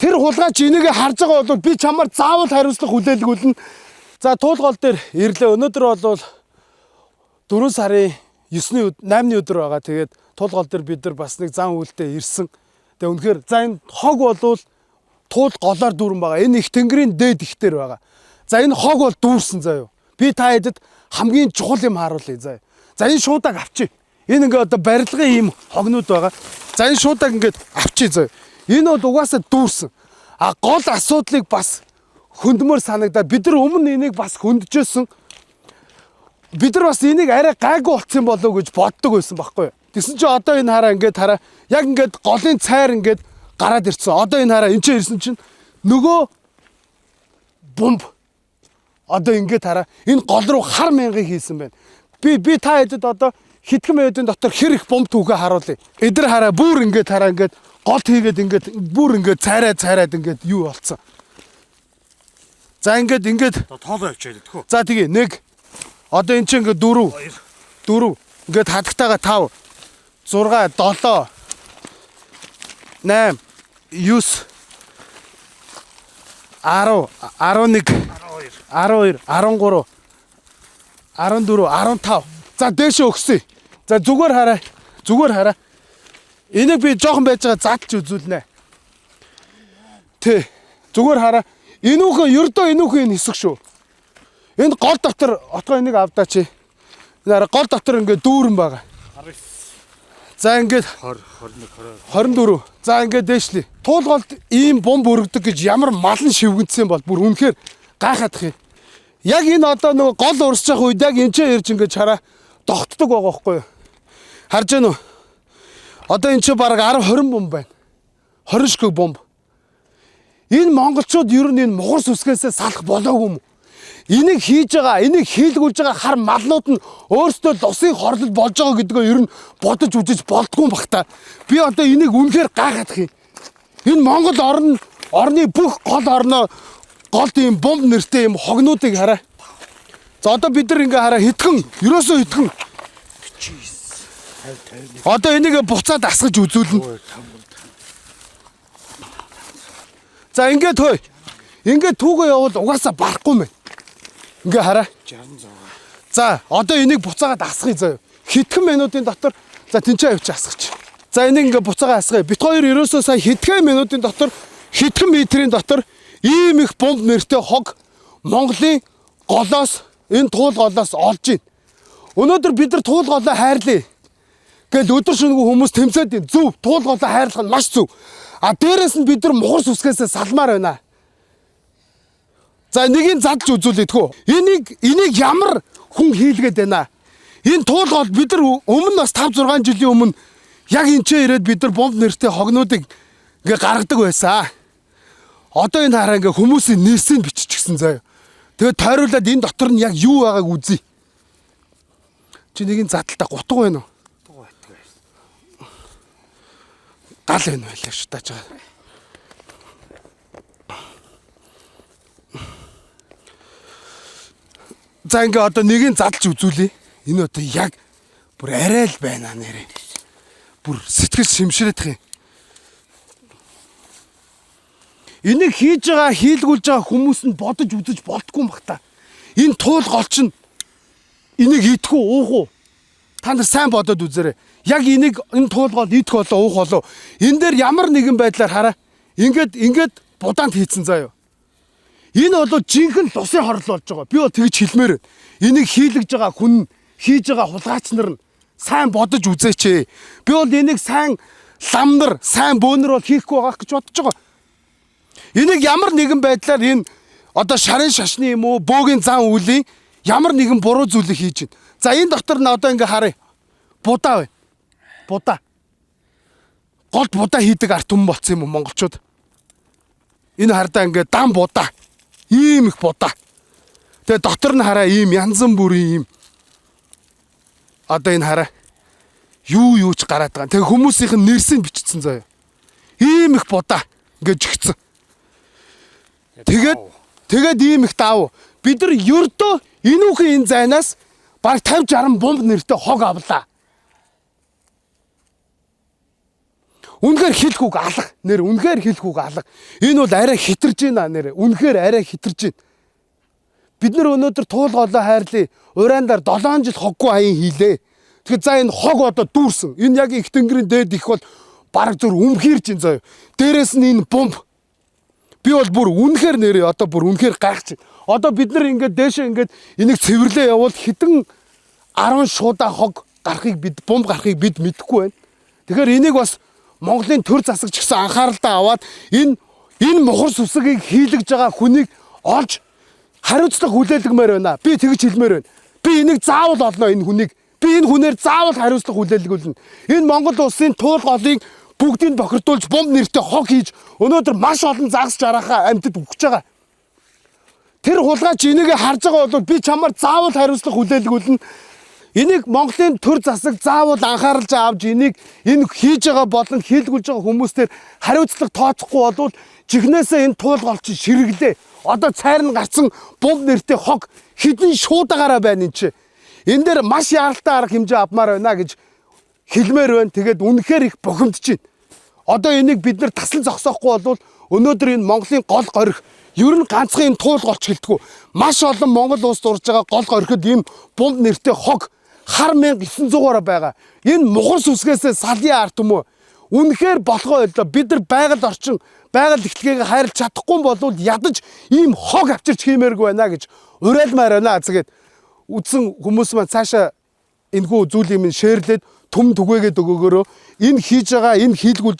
тэр хулгайч энийг харж байгаа бол би чамаар заавал хариуцлага хүлээлгүүлнэ. За туулгол дээр ирлээ. Өнөөдөр бол 4 сарын 8-ны өдөр байгаа. Тэгээд туулгол дээр бид нар бас нэг зан үйлдэл ирсэн. Тэгээ үнэхээр за энэ хог бол туул голоор дүүрэн байгаа. Энэ их тэнгэрийн дээд ихтер байгаа. За энэ хог бол дүүрсэн заяа. Би та хэдэд хамгийн чухал юм харуулъя заяа. За энэ шуудаг авчи. Энэ ингээ одоо барилгын ийм хогнууд байгаа. За энэ шуудаг ингээд авчи заяа. Энэ бол угаасаа дүүрсэн. А гол асуудлыг бас хөндмөр санагдаад бид нар өмнө энийг бас хөндөжсэн. Бид нар бас энийг арай гайгүй болцсон болов гэж боддог байсан байхгүй юу. Тэгсэн чи одоо энэ хараа ингээд хараа яг ингээд голын цайр ингээд гараад ирсэн. Одоо энэ хараа энэ ч ирсэн чинь нөгөө бомб одоо ингээд хараа энэ гол руу хар мянгыг хийсэн байна. Би та хэдэд одоо хитгэн мэдэн дотор хэр их бомб түүхээ харуулъя. Эдэр хараа бүр ингээд хараа ингээд голт хийгээд ингээд бүр ингээд цайраад ингээд юу болцсон. За ингээд тоолоо явчихъя гэдэггүй. За тэгээ 1 одоо эн чинь ингээд 4 ингээд хадагтайгаа 5 6 7 8 9 10 11 12 13 14 15 за дээшээ өгсөе. За зүгээр хараа. Энийг би жоохон байж байгаа задч үзүүлнэ. Тэ зүгээр хараа. Энүүхэн энэ хэсэг шүү. Энд гол дотор отгоо энийг авдаа чи. Энэ гол дотор ингээд дүүрэн байгаа. 19. За ингээд 20 21 22 24. За ингээд дээшлээ. Туулголд ийм бомб өргөдөг гэж ямар малан шивгэнцсэн бол бүр үнэхээр гайхаадах юм. Яг энэ одоо нөгөө гол урсж байгаа үед яг энэ ч ирж ингээд чараа тогтдог байгаа байхгүй юу? Харж байна уу? Одоо энэ ч бараг 10-20 бомб байна. 20 ширхэг бомб. Энэ монголчууд ер нь энэ мухар сүсгээсээ салах болоогүй юм. Энийг хийж байгаа, энийг хийлгүүлж байгаа хар малнууд нь өөрсдөө усын хорлол болж байгаа гэдгээ ер нь бодож үзэж болдгүй юм бах та. Би одоо энийг үнэхээр гайхаадах юм. Энэ Монгол орны бүх гол орноо гол ийм бомб нэртэй ийм хогнуудыг хараа. За одоо бид нар ингээ хараа ерөөсөө хитгэн. Одоо энийг буцаад асгаж үзүүлнэ. За ингээд хөөе. Ингээд түүгээ явал угаасаа барахгүй мэн. Ингээ хараа. 66. За одоо энийг буцаагаад асгая заяа. Хэдхэн минутын дотор за тэнцээ авч асгач. За энийг ингээ буцаагаа асгая. Бит хоёр ерөөсөө сая хэдхэн минутын дотор хэдхэн метрийн дотор ийм их бомб нэртэй хог Монголын голоос энэ туул голоос олж ийн. Өнөөдөр бид нар туул голоо хайрлаа. Гэл өдөр шөнөгүй хүмүүс тэмцээд байна. Зөв туул голоо хайрлах нь маш зөв. А дээрээс нь бид нар мухар сүсгээсээ салмаар байна. За нэгийг задж үзүүлээ тхүү. Энийг ямар хүн хийлгээд байна. Энэ туул гол бид нар өмнө бас 5-6 жилийн өмнө яг энэ ч ирээд бид нар бомб нэртэй хогнуудыг ингээ гаргадаг байсан. Одоо энэ хараа ингээ хүмүүсийн нэрсийг биччихсэн заяа. Тэгээд тойруулаад энэ дотор нь яг юу байгааг үзье. Чи нэгийг задалтаа гутга байна уу? Гал байна байлаа шүү тааж байгаа. За ингээ одоо нэгийг задлж үзүүлээ. Энэ одоо яг бүр арай л байна нэрээ. Бүр сэтгэл шимшрэх юм. Энийг хийж байгаа, хийлгүүлж байгаа хүмүүс нь бодож үзэж болтгүй юм бах та. Энэ туул голч нь энийг идэх үү, уух уу? Та нар сайн бодоод үзээрэй. Яг энийг энэ туул гол идэх болоо, уух болоо. Энэ дээр ямар нэгэн байдлаар хараа. Ингээд будаанд хийцэн заяа. Энэ бол жинхэнэ тусын хорл болж байгаа. Би бол тэгж хэлмээр байна. Энийг хийлгэж байгаа хүн, хийж байгаа хулгайч нар нь сайн бодож үзээч. Би бол энийг сайн ламнар, сайн бөөнөр бол хийхгүй байгаа гэж бодож байгаа. Энийг ямар нэгэн байдлаар энэ одоо шарын шашны юм уу, бөөгийн зан үлийн ямар нэгэн буруу зүйлийг хийж байна. За энэ дотор нь одоо ингээ харъя. Будаа байна. Будаа. Голд будаа хийдэг арт түмэн болсон юм уу монголчууд? Энэ хардаа ингээ дан будаа. Ийм их будаа. Тэгээ дотор нь хараа ийм янзан бүрийн ийм. Одоо энэ хараа. Юу ч гараад байгаа. Тэгээ хүмүүсийнх нь нэрсийг бичсэн заяа. Ийм их будаа ингээ жигцэн. Тэгээд ийм их даав. Бид нар ердөө энүүхэн энэ зайнаас баг 50-60 бомб нэртэй хог авлаа. Үнэхээр хэлэхүүг алга. Нэр үнэхээр хэлэхүүг алга. Энэ бол арай хитэрж байна нэр. Үнэхээр арай хитэрж байна. Бид нар өнөөдөр туулголоо хайрлаа. Ураандар 7 жил хоггүй аян хийлээ. Тэгэхээр за энэ хог одоо дүүрсэн. Энэ яг их тэнгэрийн дээд их бол бараг зүр өмхирж ин заяа. Дээрээс нь энэ бомб. Би бол бүр үнэхээр нэрээ одоо бүр үнэхээр гайхаж байна. Одоо бид нар ингээд дээшээ ингээд энийг цэвэрлээ явуул хитэн 10 шуудаа хог гарахыг бид бомб гарахыг бид мэдэхгүй байна. Тэгэхээр энийг бас Монголын төр засагч гэсэн анхааралтай аваад энэ мухар сүсгийг хийлгэж байгаа хүнийг олж хариуцлага хүлээлгэмээр байна. Би тэгж хэлмээр байна. Би энийг заавал олно энэ хүнийг. Би энэ хүнээр заавал хариуцлага хүлээлгүүлнэ. Энэ Монгол улсын туул голыг бүгдийг бохирдуулж бомб нэртэй хог хийж өнөөдөр маш олон загас жарахаа амьтад өгч байгаа. Тэр хулгайч энийг харж байгаа бол би чамаар заавал хариуцлага хүлээлгүүлнэ. Энийг Монголын төр засаг заавал анхааралж авч энэ хийж байгаа болон хийлгүүлж байгаа хүмүүстээр хариуцлага тооцохгүй болвол чихнээсээ энэ туулгалч ширэглээ. Одоо цайр нь гарсан бомб нэртэй хог хідэн шуудагаараа байна энэ чи. Энэ дээр маш яралтай арга хэмжээ авмаар байна гэж хэлмээр байна. Тэгээд үнэхээр их бохимдож байна. Одоо энийг бид нар таслан зогсоохгүй болвол өнөөдөр энэ Монголын гол горих ер нь ганцхан энэ туулгалч хэлтгүү. Маш олон Монгол улс дурж байгаа гол гориход ийм бомб нэртэй хог хар 1900-аар байгаа. Энэ мухар сүсгээс салын арт юм уу? Үнэхээр болохоо ойлоо. Бид нар байгаль орчин, байгаль ихтлгийг хайрлах чадахгүй болвол ядаж ийм хог авчирч хиймээргүй байна гэж уриалмаар байна. Згээд үдсэн хүмүүс маань цаашаа энэхүү зүйлийг минь шеэрлээд төм түгээгээд өгөөгөөрөө энэ хийж байгаа, энэ хийлгүүлж байгаа